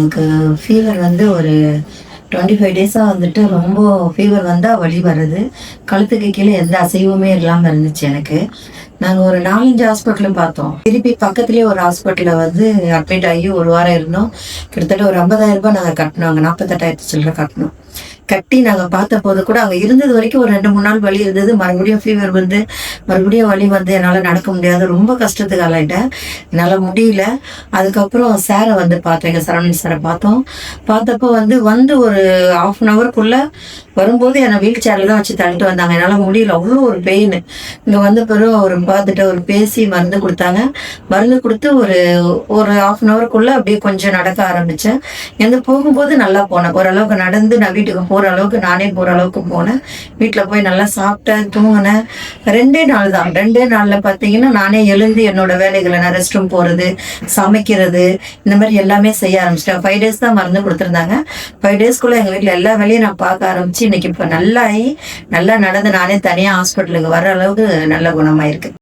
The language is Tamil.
எனக்கு ஃபீவர் வந்து ஒரு 25 டேஸாக வந்துட்டு ரொம்ப ஃபீவர் வந்தால் வலி வருது. கழுத்துக்கு கீழே எந்த அசைவுமே இல்லாமல் இருந்துச்சு எனக்கு. நாங்கள் ஒரு 4, 5 ஹாஸ்பிட்டலும் பார்த்தோம். திருப்பி பக்கத்துலேயே ஒரு ஹாஸ்பிட்டலில் வந்து அட்மிட் ஆகி ஒரு வாரம் இருந்தோம். கிட்டத்தட்ட ஒரு 50,000 நாங்கள் கட்டினோம். அங்கே 48,000 சில்லற கட்டணும். கட்டி நாங்கள் பார்த்தபோது கூட அங்கே இருந்தது வரைக்கும் ஒரு 2, 3 நாள் வலி இருந்தது. மறுபடியும் ஃபீவர் வந்து மறுபடியும் வலி வந்து என்னால் நடக்க முடியாது. ரொம்ப கஷ்டத்துக்கு ஆளாயிட்டேன். என்னால் முடியல. அதுக்கப்புறம் சாரை வந்து பார்த்தேன். எங்கள் சரவணன் சாரை பார்த்தோம். பார்த்தப்போ வந்து ஒரு 1/2 ஹவருக்குள்ளே வரும்போது என்னை வீல் சேரில் தான் வச்சு தள்ளிட்டு வந்தாங்க. என்னால் முடியல. அவ்வளோ ஒரு பெயின். இங்கே வந்த பிறகு ஒரு பார்த்துட்டு ஒரு பேசி மருந்து கொடுத்தாங்க. மருந்து கொடுத்து ஒரு 1/2 ஹவருக்குள்ளே அப்படியே கொஞ்சம் நடக்க ஆரம்பித்தேன். எங்கே போகும்போது நல்லா போனேன். ஓரளவுக்கு நடந்து நான் வீட்டுக்கு போகிற அளவுக்கு நானே போகிற அளவுக்கு போனேன். வீட்டில் போய் நல்லா சாப்பிட்டேன், தூங்கினேன். 2 நாள் தான். 2 நாளில் பார்த்தீங்கன்னா நானே எழுந்து என்னோட வேலைகளை நான் ரெஸ்ட் ரூம் போகிறது, சமைக்கிறது, இந்த மாதிரி எல்லாமே செய்ய ஆரம்பிச்சிட்டேன். 5 டேஸ் தான் மருந்து கொடுத்துருந்தாங்க. 5 டேஸ்க்குள்ளே எங்கள் வீட்டில் எல்லா வேலையும் நான் பார்க்க ஆரம்பித்து இன்னைக்கு இப்போ நல்லா நடந்து நானே தனியாக ஹாஸ்பிட்டலுக்கு வர அளவுக்கு நல்ல குணமாயிருக்கு.